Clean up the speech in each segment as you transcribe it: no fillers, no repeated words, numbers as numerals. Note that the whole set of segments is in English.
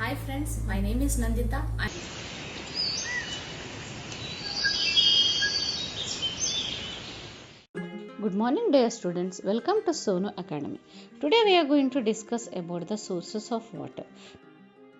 Hi friends, my name is Nandita. Good morning dear students, welcome to Sonu Academy. Today we are going to discuss about the sources of water.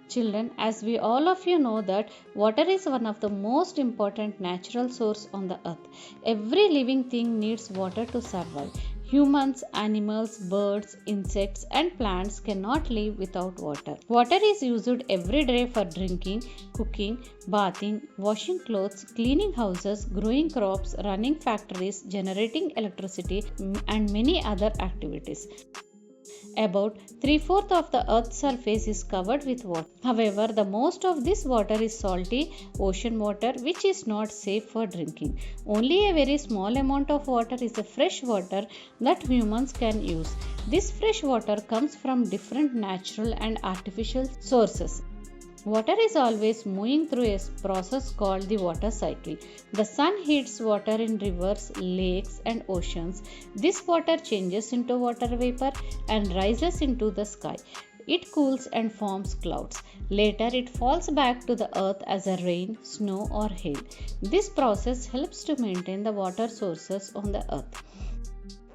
Children, as we all of you know that water is one of the most important natural source on the earth. Every living thing needs water to survive. Humans, animals, birds, insects and plants cannot live without water. Water is used every day for drinking, cooking, bathing, washing clothes, cleaning houses, growing crops, running factories, generating electricity and many other activities. About 3/4 of the Earth's surface is covered with water. However, the most of this water is salty ocean water, which is not safe for drinking. Only a very small amount of water is the fresh water that humans can use. This fresh water comes from different natural and artificial sources. Water is always moving through a process called the water cycle. The sun heats water in rivers, lakes, and oceans. This water changes into water vapor and rises into the sky. It cools and forms clouds. Later, it falls back to the earth as a rain, snow, or hail. This process helps to maintain the water sources on the earth.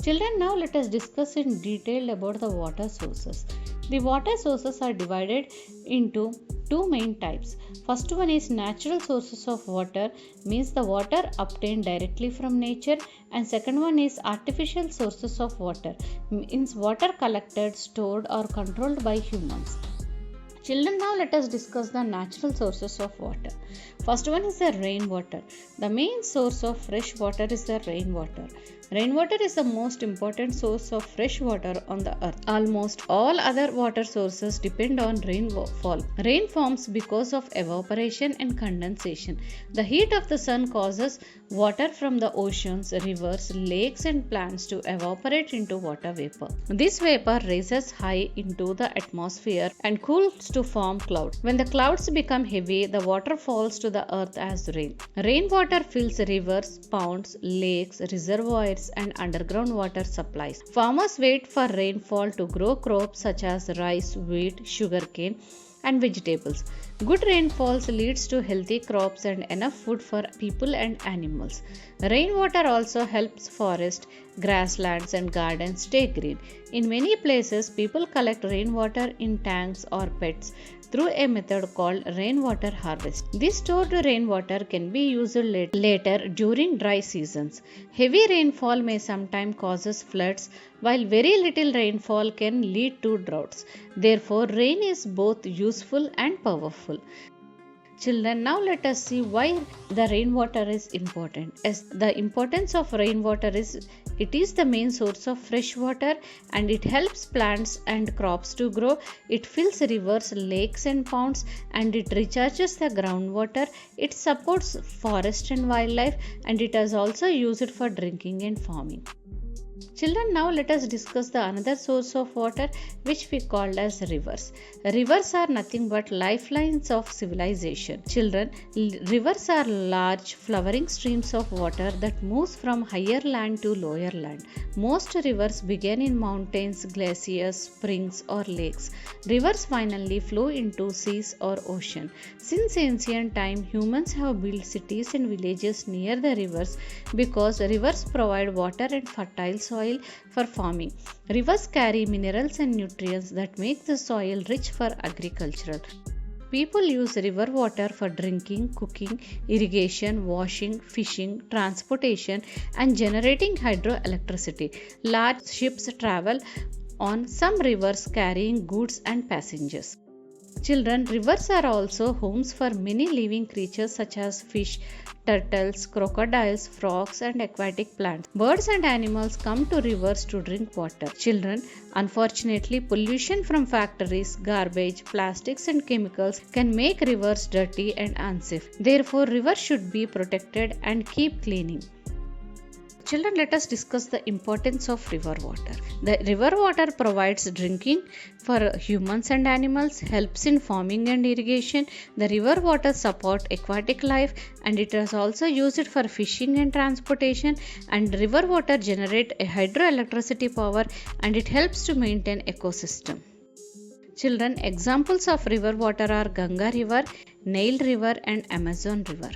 Children, now let us discuss in detail about the water sources. The water sources are divided into two main types. First one is natural sources of water, means the water obtained directly from nature, and second one is artificial sources of water, means water collected, stored or controlled by humans. Children, now let us discuss the natural sources of water. First one is the rainwater. The main source of fresh water is the rainwater. Rainwater is the most important source of fresh water on the earth. Almost all other water sources depend on rainfall. Rain forms because of evaporation and condensation. The heat of the sun causes water from the oceans, rivers, lakes and plants to evaporate into water vapor. This vapor rises high into the atmosphere and cools to form clouds. When the clouds become heavy, the water falls to the earth as rain. Rainwater fills rivers, ponds, lakes, reservoirs and underground water supplies. Farmers wait for rainfall to grow crops such as rice, wheat, sugarcane and vegetables. Good rainfalls leads to healthy crops and enough food for people and animals. Rainwater also helps forests, grasslands and gardens stay green. In many places, people collect rainwater in tanks or pits through a method called rainwater harvest. This stored rainwater can be used later during dry seasons. Heavy rainfall may sometimes cause floods, while very little rainfall can lead to droughts. Therefore, rain is both useful and powerful. Children, now let us see why the rainwater is important. As the importance of rainwater is, it is the main source of fresh water and it helps plants and crops to grow. It fills rivers, lakes and ponds and it recharges the groundwater. It supports forest and wildlife and it is also used for drinking and farming. Children, now let us discuss the another source of water which we call as rivers. Rivers are nothing but lifelines of civilization. Children, rivers are large flowing streams of water that moves from higher land to lower land. Most rivers begin in mountains, glaciers, springs or lakes. Rivers finally flow into seas or ocean. Since ancient time, humans have built cities and villages near the rivers because rivers provide water and fertile soil for farming. Rivers carry minerals and nutrients that make the soil rich for agriculture. People use river water for drinking, cooking, irrigation, washing, fishing, transportation, and generating hydroelectricity. Large ships travel on some rivers carrying goods and passengers. Children, rivers are also homes for many living creatures such as fish, turtles, crocodiles, frogs, and aquatic plants. Birds and animals come to rivers to drink water. Children, unfortunately, pollution from factories, garbage, plastics, and chemicals can make rivers dirty and unsafe. Therefore, rivers should be protected and keep cleaning. Children, let us discuss the importance of river water. The river water provides drinking for humans and animals, helps in farming and irrigation. The river water supports aquatic life and it is also used for fishing and transportation. And river water generates a hydroelectricity power and it helps to maintain ecosystem. Children, examples of river water are Ganga River, Nile River and Amazon River.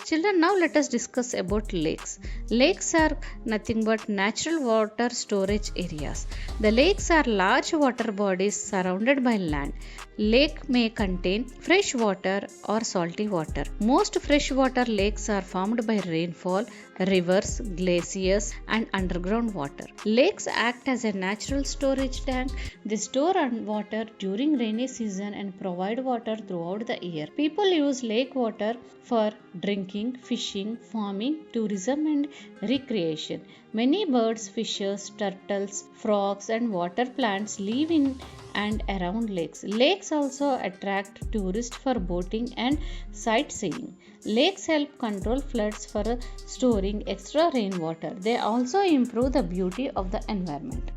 Children, now let us discuss about lakes. Lakes are nothing but natural water storage areas. The lakes are large water bodies surrounded by land. Lake may contain fresh water or salty water. Most freshwater lakes are formed by rainfall, rivers, glaciers and underground water. Lakes act as a natural storage tank. They store water during rainy season and provide water throughout the year. People use lake water for drinking, fishing, farming, tourism and recreation. Many birds, fishes, turtles, frogs and water plants live in and around lakes. Lakes also attract tourists for boating and sightseeing. Lakes help control floods for storing extra rainwater. They also improve the beauty of the environment.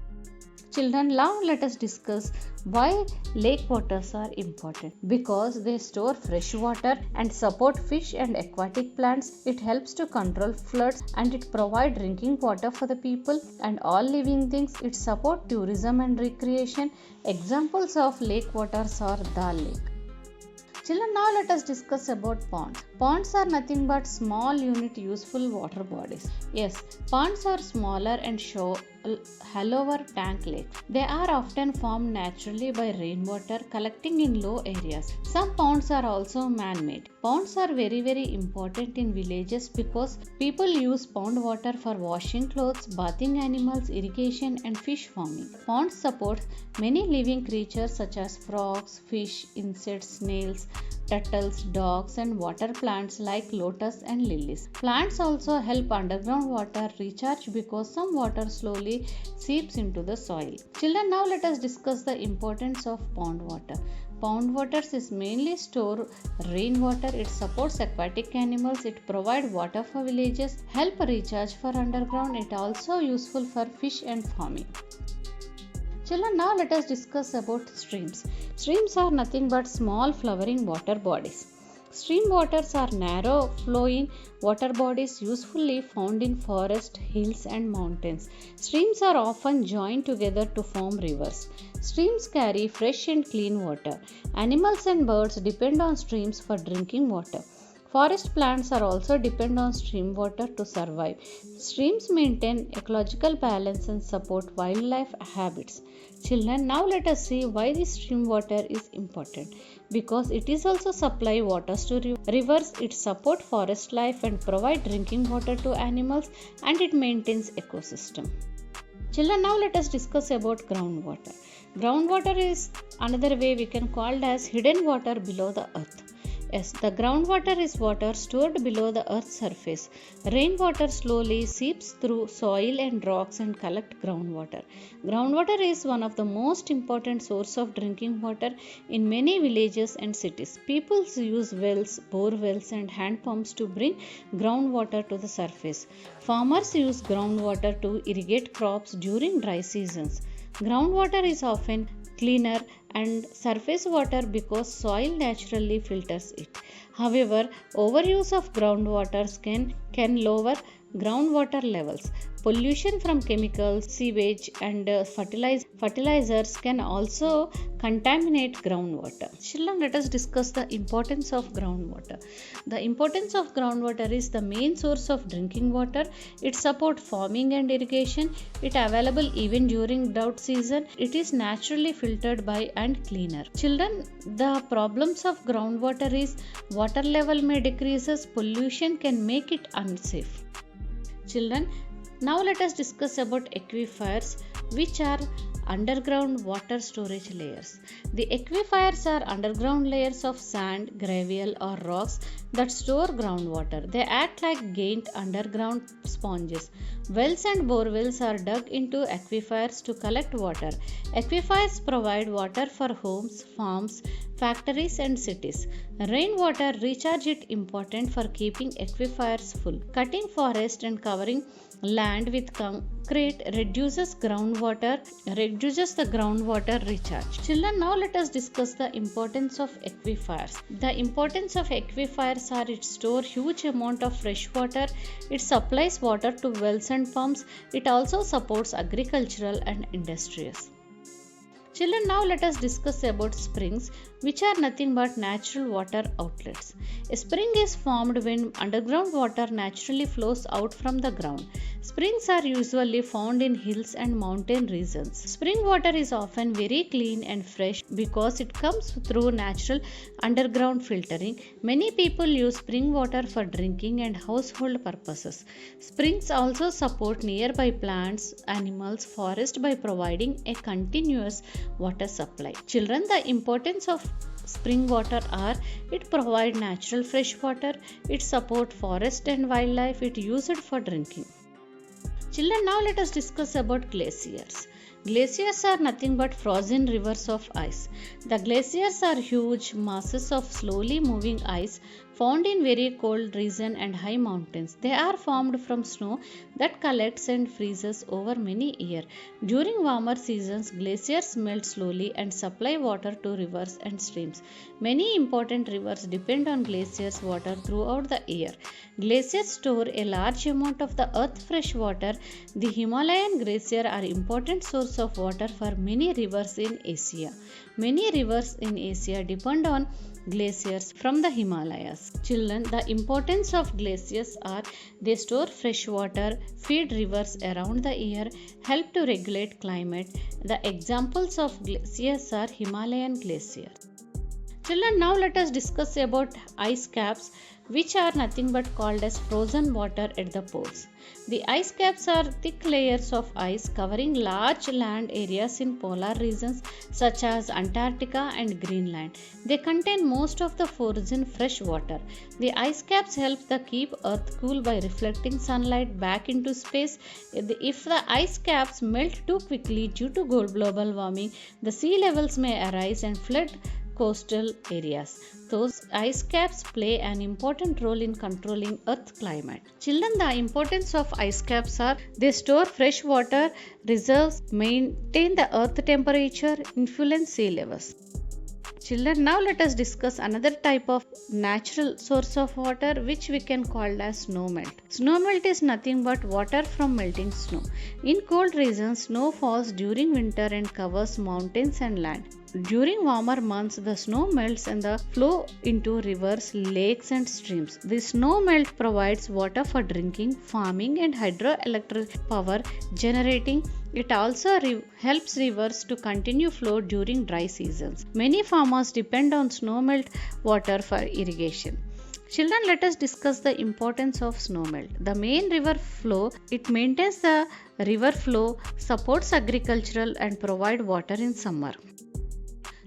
Children, now let us discuss why lake waters are important. Because they store fresh water and support fish and aquatic plants. It helps to control floods and it provides drinking water for the people and all living things. It supports tourism and recreation. Examples of lake waters are Dal Lake. Children, now let us discuss about ponds. Ponds are nothing but small unit useful water bodies. Yes, ponds are smaller and shallower tank lakes. They are often formed naturally by rainwater collecting in low areas. Some ponds are also man-made. Ponds are very important in villages because people use pond water for washing clothes, bathing animals, irrigation and fish farming. Ponds support many living creatures such as frogs, fish, insects, snails, turtles, dogs and water plants like lotus and lilies. Plants also help underground water recharge because some water slowly seeps into the soil. Children, now let us discuss the importance of pond water. Pond water is mainly store rainwater. It supports aquatic animals. It provides water for villages, help recharge for underground. It also useful for fish and farming. Children, now let us discuss about streams. Streams are nothing but small flowing water bodies. Stream waters are narrow flowing water bodies usually found in forests, hills and mountains. Streams are often joined together to form rivers. Streams carry fresh and clean water. Animals and birds depend on streams for drinking water. Forest plants are also depend on stream water to survive. Streams maintain ecological balance and support wildlife habits. Children, now let us see why this stream water is important. Because it is also supply water to rivers, it support forest life and provide drinking water to animals and it maintains ecosystem. Children, now let us discuss about groundwater. Groundwater is another way we can call it as hidden water below the earth. Yes, the groundwater is water stored below the earth's surface. Rainwater slowly seeps through soil and rocks and collect groundwater. Groundwater is one of the most important source of drinking water in many villages and cities. People use wells, bore wells and hand pumps to bring groundwater to the surface. Farmers use groundwater to irrigate crops during dry seasons. Groundwater is often cleaner and surface water because soil naturally filters it. However, overuse of groundwaters can lower groundwater levels. Pollution from chemicals, sewage and fertilizers can also contaminate groundwater. Children, let us discuss the importance of groundwater. The importance of groundwater is the main source of drinking water. It supports farming and irrigation. It is available even during drought season. It is naturally filtered by and cleaner. Children, the problems of groundwater is water level may decreases, pollution can make it unsafe. Children, now let us discuss about aquifers, which are underground water storage layers. The aquifers are underground layers of sand, gravel or rocks that store groundwater. They act like giant underground sponges. Wells and bore wells are dug into aquifers to collect water. Aquifers provide water for homes, farms, factories and cities. Rainwater recharge it important for keeping aquifers full. Cutting forest and covering land with concrete reduces the groundwater recharge. Children, now let us discuss the importance of aquifers. The importance of aquifers are it store huge amount of fresh water. It supplies water to wells and pumps. It also supports agricultural and industries. Children, now let us discuss about springs, which are nothing but natural water outlets. A spring is formed when underground water naturally flows out from the ground. Springs are usually found in hills and mountain regions. Spring water is often very clean and fresh because it comes through natural underground filtering. Many people use spring water for drinking and household purposes. Springs also support nearby plants, animals, forest by providing a continuous water supply. Children, the importance of spring water are: it provides natural fresh water, it supports forest and wildlife, it used for drinking. Children, now let us discuss about glaciers. Glaciers are nothing but frozen rivers of ice. The glaciers are huge masses of slowly moving ice found in very cold regions and high mountains. They are formed from snow that collects and freezes over many years. During warmer seasons, glaciers melt slowly and supply water to rivers and streams. Many important rivers depend on glaciers' water throughout the year. Glaciers store a large amount of the earth's fresh water. The Himalayan glaciers are important source of water for many rivers in Asia. Many rivers in Asia depend on glaciers from the Himalayas. Children, the importance of glaciers are: they store fresh water, feed rivers around the year, help to regulate climate. The examples of glaciers are Himalayan glacier. Children, now let us discuss about ice caps, which are nothing but called as frozen water at the poles. The ice caps are thick layers of ice covering large land areas in polar regions such as Antarctica and Greenland. They contain most of the frozen fresh water. The ice caps help the keep earth cool by reflecting sunlight back into space. If the ice caps melt too quickly due to global warming, the sea levels may rise and flood coastal areas. Those ice caps play an important role in controlling Earth's climate. Children, the importance of ice caps are: they store fresh water reserves, maintain the Earth temperature, influence sea levels. Children, now let us discuss another type of natural source of water, which we can call as snow melt. Snow melt is nothing but water from melting snow. In cold regions, snow falls during winter and covers mountains and land. During warmer months, the snow melts and flow into rivers, lakes and streams. The snow melt provides water for drinking, farming and hydroelectric power generating. It also helps rivers to continue flow during dry seasons. Many farmers depend on snow melt water for irrigation. Children, let us discuss the importance of snow melt. The main river flow, it maintains the river flow, supports agricultural and provide water in summer.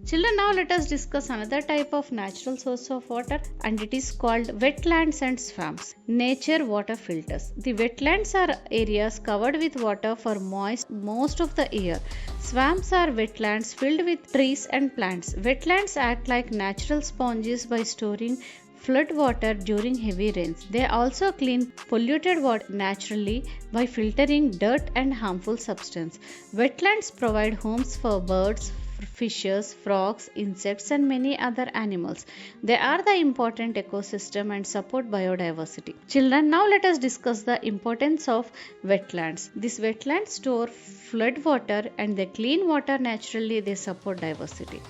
Children, now let us discuss another type of natural source of water, and it is called wetlands and swamps. Nature water filters. The wetlands are areas covered with water for most of the year. Swamps are wetlands filled with trees and plants. Wetlands act like natural sponges by storing flood water during heavy rains. They also clean polluted water naturally by filtering dirt and harmful substances. Wetlands provide homes for birds, fishes, frogs, insects and many other animals. They are the important ecosystem and support biodiversity. Children, now let us discuss the importance of wetlands. These wetlands store flood water and they clean water naturally. They support diversity.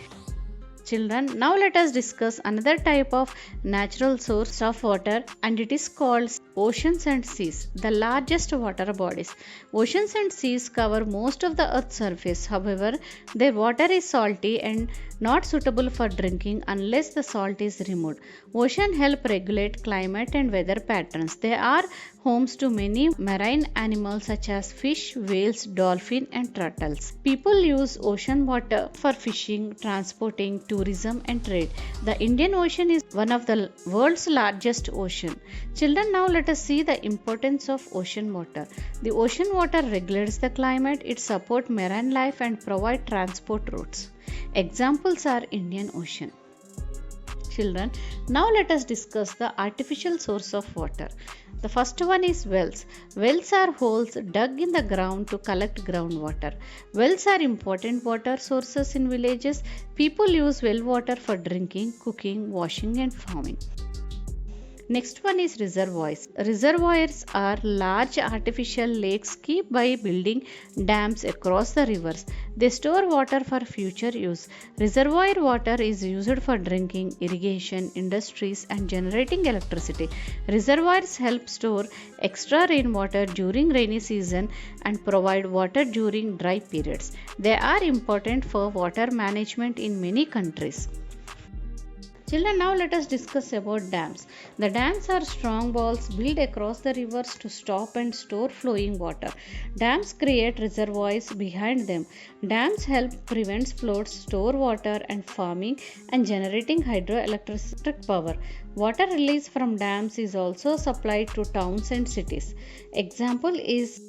Children, now let us discuss another type of natural source of water, and it is called oceans and seas, the largest water bodies. Oceans and seas cover most of the earth's surface. However, their water is salty and not suitable for drinking unless the salt is removed. Oceans help regulate climate and weather patterns. They are homes to many marine animals such as fish, whales, dolphins and turtles. People use ocean water for fishing, transporting, tourism and trade. The Indian Ocean is one of the world's largest ocean. Children, now let us see the importance of ocean water. The ocean water regulates the climate, it supports marine life and provides transport routes. Examples are Indian Ocean. Children, now let us discuss the artificial source of water. The first one is wells. Wells are holes dug in the ground to collect groundwater. Wells are important water sources in villages. People use well water for drinking, cooking, washing and farming. Next one is reservoirs. Reservoirs are large artificial lakes kept by building dams across the rivers. They store water for future use. Reservoir water is used for drinking, irrigation, industries, and generating electricity. Reservoirs help store extra rainwater during rainy season and provide water during dry periods. They are important for water management in many countries. Children, now let us discuss about dams. The dams are strong walls built across the rivers to stop and store flowing water. Dams create reservoirs behind them. Dams help prevent floods, store water and farming and generating hydroelectric power. Water released from dams is also supplied to towns and cities. Example is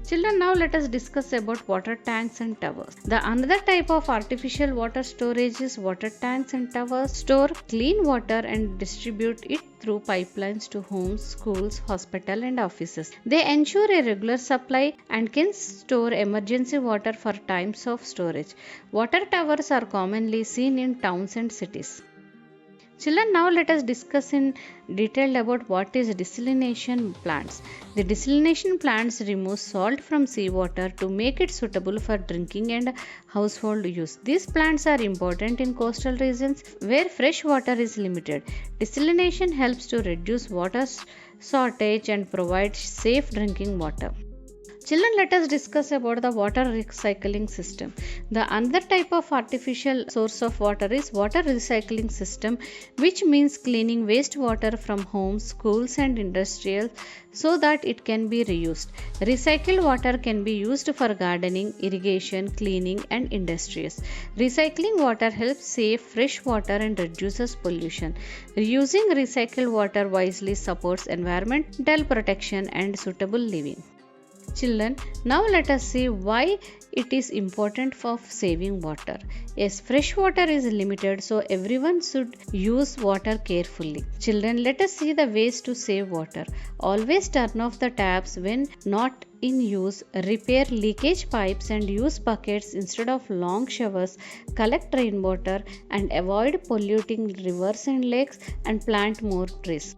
Children, now let us discuss about water tanks and towers. The another type of artificial water storage is water tanks and towers. Store clean water and distribute it through pipelines to homes, schools, hospitals and offices. They ensure a regular supply and can store emergency water for times of storage. Water towers are commonly seen in towns and cities. Children, now let us discuss in detail about what is desalination plants. The desalination plants remove salt from seawater to make it suitable for drinking and household use. These plants are important in coastal regions where fresh water is limited. Desalination helps to reduce water shortage and provide safe drinking water. Children, let us discuss about the water recycling system. The another type of artificial source of water is water recycling system, which means cleaning wastewater from homes, schools and industrial so that it can be reused. Recycled water can be used for gardening, irrigation, cleaning and industries. Recycling water helps save fresh water and reduces pollution. Reusing recycled water wisely supports environmental protection and suitable living. Children, now let us see why it is important for saving water. Yes, fresh water is limited, so everyone should use water carefully. Children, let us see the ways to save water. Always turn off the taps when not in use. Repair leakage pipes and use buckets instead of long showers. Collect rainwater and avoid polluting rivers and lakes and plant more trees.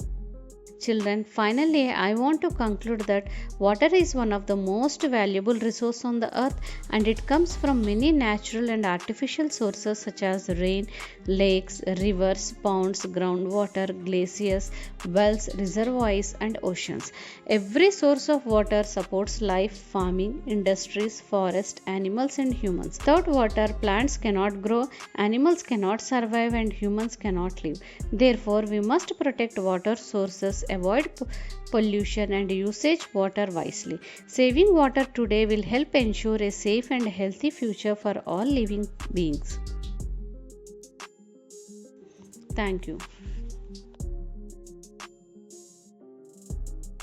Children, finally, I want to conclude that water is one of the most valuable resources on the earth and it comes from many natural and artificial sources such as rain, lakes, rivers, ponds, groundwater, glaciers, wells, reservoirs, and oceans. Every source of water supports life, farming, industries, forests, animals, and humans. Without water, plants cannot grow, animals cannot survive, and humans cannot live. Therefore, we must protect water sources, avoid pollution and usage water wisely. Saving water today will help ensure a safe and healthy future for all living beings. Thank you.